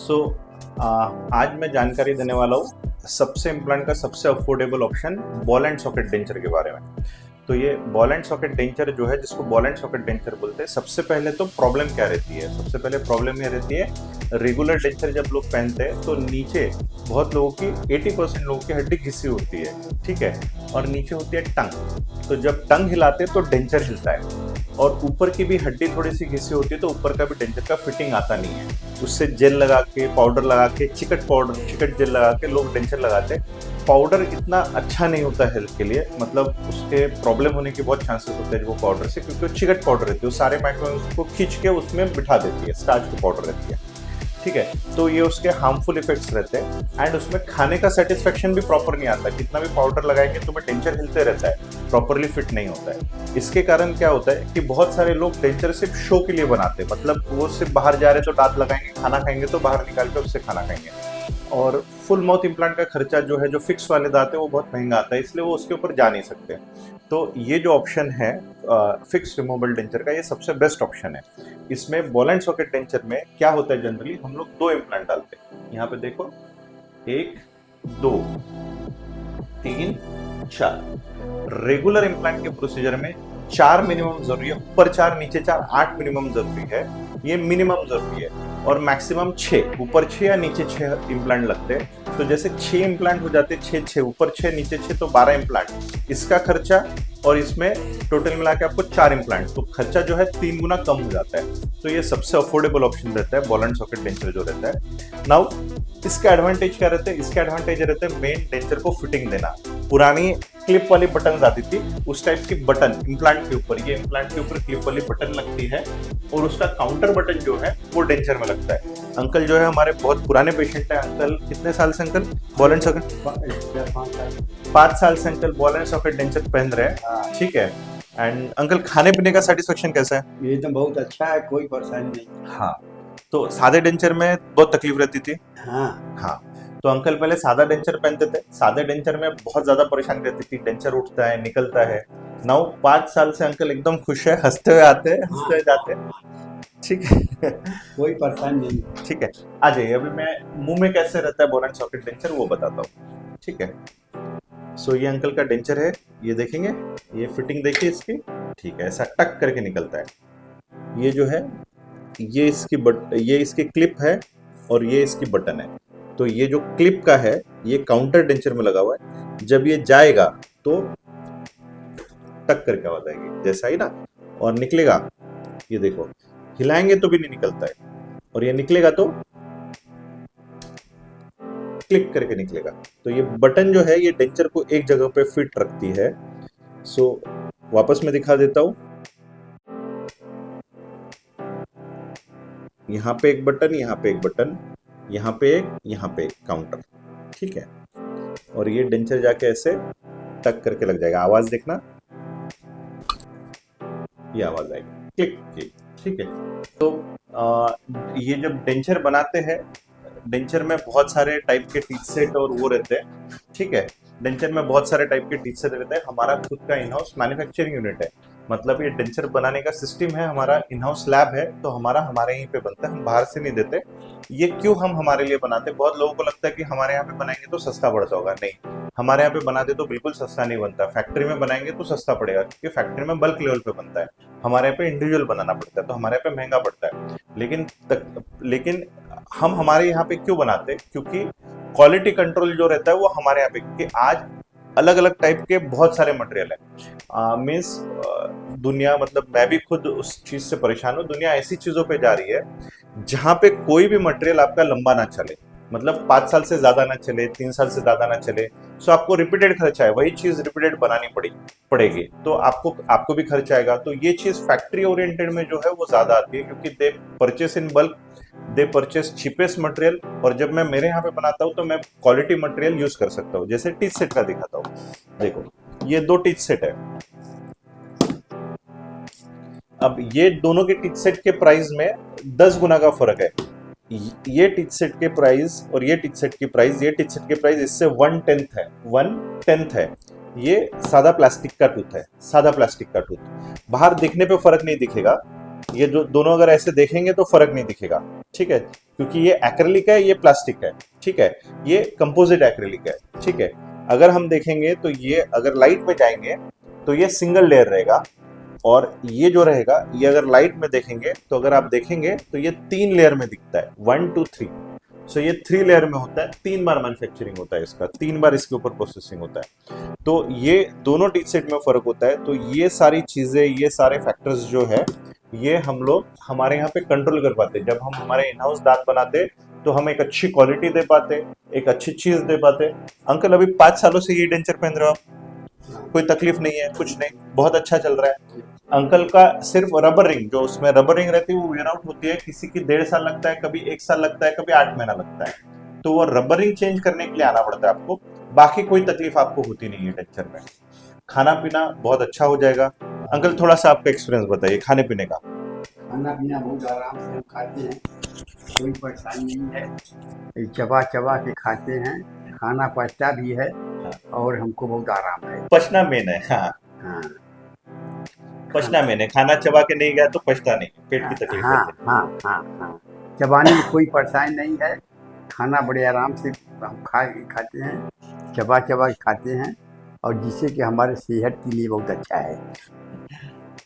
सो आज मैं जानकारी देने वाला हूँ सबसे इम्प्लांट का सबसे affordable option ball and socket denture के बारे में। तो ये बॉल एंड सॉकेट डेंचर जो है, जिसको बॉल एंड सॉकेट डेंचर बोलते हैं, सबसे पहले तो प्रॉब्लम क्या रहती है? सबसे पहले प्रॉब्लम ये रहती है, रेगुलर डेंचर जब लोग पहनते हैं तो नीचे बहुत लोगों की 80% लोगों की हड्डी घिसी होती है, ठीक है, और नीचे होती है टंग। तो जब टंग हिलाते हैं तो डेंचर हिलता है, और ऊपर की भी हड्डी थोड़ी सी घिसी होती है तो ऊपर का भी डेंचर का फिटिंग आता नहीं है। उससे जेल लगा के, पाउडर लगा के, चिकट जेल लगा के लोग डेंचर लगाते हैं। पाउडर इतना अच्छा नहीं होता हेल्थ के लिए, मतलब उसके प्रॉब्लम होने के बहुत चांसेस होते हैं वो पाउडर से, क्योंकि वो चिकट पाउडर रहती है, वो सारे माइक्रोऑर्गेनिज्म को खींच के उसमें बिठा देती है, स्टार्च की पाउडर रहती है, ठीक है। तो ये उसके हार्मफुल इफेक्ट्स रहते हैं, एंड उसमें खाने का सेटिस्फेक्शन भी प्रॉपर नहीं आता। कितना भी पाउडर लगाएंगे तो डेंचर हिलते रहता है, प्रॉपरली फिट नहीं होता है। इसके कारण क्या होता है कि बहुत सारे लोग डेंचर सिर्फ शो के लिए बनाते हैं, मतलब वो सिर्फ बाहर जा रहे तो दांत लगाएंगे, खाना खाएंगे तो बाहर निकाल के उससे खाना खाएंगे। और फुल माउथ इम्प्लांट का खर्चा जो है, जो फिक्स वाले दांत है, वो बहुत महंगा आता है, इसलिए वो उसके ऊपर जा नहीं सकते। तो ये जो ऑप्शन है फिक्स रिमूवेबल डेंचर का, ये सबसे बेस्ट ऑप्शन है। इसमें बॉल एंड सॉकेट डेंचर में क्या होता है, जनरली हम लोग 2 इम्प्लांट डालते हैं। यहाँ पे देखो, 1 2 3 4। रेगुलर इम्प्लांट के प्रोसीजर में 4 मिनिमम जरूरी है, ऊपर 4 नीचे 4, 8 मिनिमम जरूरी है, ये मिनिमम जरूरी है। और मैक्सिमम 6, ऊपर 6 या नीचे 6 इम्प्लांट लगते हैं। तो जैसे 6 इम्प्लांट हो जाते हैं, 6 ऊपर 6 नीचे 6, तो 12 इम्प्लांट इसका खर्चा, और इसमें टोटल मिला के आपको 4 इम्प्लांट, तो खर्चा जो है 3 गुना कम हो जाता है। तो ये सबसे अफोर्डेबल ऑप्शन रहता है बॉल एंड सॉकेट डेंचर जो रहता है। नाउ इसका एडवांटेज क्या रहता है? इसका एडवांटेज रहता है मेन डेंचर को फिटिंग देना। पुरानी क्लिप वाली बटन आती थी, उस टाइप की बटन इम्प्लांट के ऊपर, ये इम्प्लांट के ऊपर क्लिप वाली बटन लगती है, और उसका काउंटर बटन जो है वो डेंचर में लगता है। अंकल जो है हमारे बहुत पुराने पेशेंट है। अंकल कितने साल से अंकल बॉल एंड सॉकेट? 5 साल से uncle ball and socket denture पहन रहे हैं, ठीक है। एंड अंकल खाने पीने का सेटिस्फेक्शन कैसा है? ये तो बहुत अच्छा है, कोई परेशानी नहीं। हाँ, तो सादे डेंचर में बहुत तकलीफ रहती थी। हाँ, तो अंकल पहले सादा डेंचर पहनते थे। सादे डेंचर में बहुत ज्यादा परेशानी रहती थी, डेंचर उठता है, निकलता है। नाउ 5 साल से अंकल एकदम खुश है, हंसते हुए आते हैं, हंसते हुए जाते हैं, ठीक है। कोई परेशानी नहीं। ठीक है, आ जाइए। अभी मैं मुंह में कैसे रहता है बॉल एंड सॉकेट डेंचर वो बताता हूँ, ठीक है। सो ये अंकल का डेंचर है, ये देखेंगे, ये फिटिंग देखिए इसकी, ठीक है, ऐसा टक करके निकलता है। ये जो है, ये इसकी क्लिप है, और ये इसकी बटन है। तो ये जो क्लिप का है, ये काउंटर डेंचर में लगा हुआ है। जब ये जाएगा तो टक करके आवाज आएगी, जैसा ही ना, और निकलेगा, ये देखो, हिलाएंगे तो भी नहीं निकलता है, और ये निकलेगा तो क्लिक करके निकलेगा। तो ये बटन जो है, ये डेंचर को एक जगह पे फिट रखती है। सो वापस मैं दिखा देता हूं, यहाँ पे एक बटन, यहाँ पे एक बटन, यहाँ पे एक काउंटर, ठीक है। और ये डेंचर जाके ऐसे टक करके लग जाएगा, आवाज देखना, ये आवाज आएगी, क्लिक की, ठीक है। तो ये जब डेंचर बनाते हैं, डेंचर में बहुत सारे टाइप के टीथ सेट और वो रहते हैं, ठीक है। डेंचर में बहुत सारे टाइप के टीथ सेट रहते हैं। हमारा खुद का इन हाउस मैन्युफैक्चरिंग यूनिट है, मतलब ये डेंचर बनाने का सिस्टम है, हमारा इन हाउस लैब है, तो हमारे यहीं पे बनता है, हम बाहर से नहीं देते। ये क्यों हम हमारे लिए बनाते हैं? बहुत लोगों को लगता है कि हमारे यहाँ पे बनाएंगे तो सस्ता पड़ता होगा। नहीं, हमारे यहाँ पे बनाते तो बिल्कुल सस्ता नहीं बनता। फैक्ट्री में बनाएंगे तो सस्ता पड़ेगा, क्योंकि फैक्ट्री में बल्क लेवल पे बनता है, हमारे यहाँ पे इंडिविजुअल बनाना पड़ता है, तो हमारे यहाँ पे महंगा पड़ता है। लेकिन हम हमारे यहाँ पे क्यों बनाते हैं? क्योंकि क्वालिटी कंट्रोल जो रहता है वो हमारे यहाँ पे, क्योंकि आज अलग अलग टाइप के बहुत सारे मटेरियल है। मीन्स दुनिया, मतलब मैं भी खुद उस चीज से परेशान हूँ, दुनिया ऐसी चीजों पे जा रही है जहां पे कोई भी मटेरियल आपका लंबा ना चले, मतलब 5 साल से ज्यादा ना चले, 3 साल से ज्यादा ना चले। सो आपको रिपीटेड खर्चा है, वही चीज रिपीटेड बनानी पड़ेगी, तो आपको भी खर्चा आएगा। तो ये चीज फैक्ट्री ओरिएंटेड में जो है वो ज्यादा आती है, क्योंकि they purchase in bulk, they purchase cheapest material. और जब मैं मेरे यहाँ पे बनाता हूँ तो मैं क्वालिटी मटेरियल यूज कर सकता हूँ। जैसे टीथ सेट का दिखाता हूँ, देखो, ये 2 टीथ सेट है। अब ये दोनों के टीथ सेट के प्राइस में 10 गुना का फर्क है। ये टीथ सेट के प्राइस और ये टीथ सेट की प्राइस, ये टीथ सेट के प्राइस इससे 1/10 है। ये सादा प्लास्टिक का टूथ है, सादा प्लास्टिक का टूथ। बाहर दिखने पे फर्क नहीं दिखेगा, ये जो दोनों अगर ऐसे देखेंगे तो फर्क नहीं दिखेगा, ठीक है, क्योंकि ये एक्रेलिक है, ये प्लास्टिक है, ठीक है, ये कंपोजिट एक्रेलिक है, ठीक है। अगर हम देखेंगे तो ये अगर लाइट में जाएंगे तो ये सिंगल लेयर रहेगा, और ये जो रहेगा ये अगर लाइट में देखेंगे तो अगर आप देखेंगे तो ये 3 लेयर में दिखता है, 1 2 3। सो ये 3 लेयर में होता है, 3 बार मैन्युफैक्चरिंग होता है इसका, 3 बार इसके ऊपर प्रोसेसिंग होता है। तो ये दोनों टीच सेट में फर्क होता है। तो ये सारी चीजें, ये सारे फैक्टर्स जो है, ये हम लोग हमारे यहाँ पे कंट्रोल कर पाते। जब हम हमारे इन हाउस दांत बनाते तो हम एक अच्छी क्वालिटी दे पाते, एक अच्छी चीज दे पाते। अंकल अभी 5 सालों से ये डेंचर पहन रहे हो आप, कोई तकलीफ नहीं है, कुछ नहीं, बहुत अच्छा चल रहा है। अंकल का सिर्फ रबर रिंग, जो उसमें रबर रिंग रहती है वो वेयर आउट होती है, किसी की 1.5 साल लगता है, कभी 1 साल लगता है, कभी 8 महीना लगता है। तो वो रबर रिंग चेंज करने के लिए आना पड़ता है आपको, बाकी कोई तकलीफ आपको होती नहीं है डेंचर में। खाना पीना बहुत अच्छा हो जाएगा। अंकल थोड़ा सा आपका एक्सपीरियंस बताइए खाने पीने का। खाना पीना बहुत आराम से हम खाते हैं, कोई परेशानी नहीं है, चबा चबा के खाते हैं, खाना पचता भी है और हमको बहुत आराम है। पचना मेन है, हाँ, हाँ पचना मेन है, खाना चबा के नहीं गया तो पचता नहीं, पेट की तकलीफ हाँ रहती है। हाँ हाँ हाँ, चबाने में कोई परेशानी नहीं है, खाना बड़े आराम से हम खाते हैं, चबा चबा के खाते हैं, और जिससे कि हमारे सेहत के लिए बहुत अच्छा है।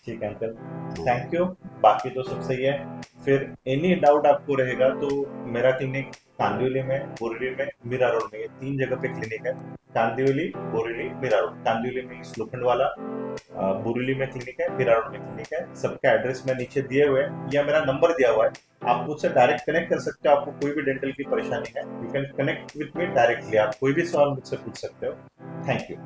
ठीक है अंकल, थैंक यू, बाकी तो सब सही है। फिर एनी डाउट आपको रहेगा तो मेरा क्लिनिक कांदिवली में, बोरीली में, मीरा रोड में, ये 3 जगह पे क्लिनिक है। कांदिवली, बोरीली, मीरा रोड। कांदिवली में लोखंड वाला, बोरीली में क्लिनिक है, मीरा रोड में क्लिनिक है। सबका एड्रेस मैं नीचे दिए हुए हैं, या मेरा नंबर दिया हुआ है, आप मुझसे डायरेक्ट कनेक्ट कर सकते हो। आपको कोई भी डेंटल की परेशानी है, you can connect with me directly, आप कोई भी सवाल मुझसे पूछ सकते हो। Thank you.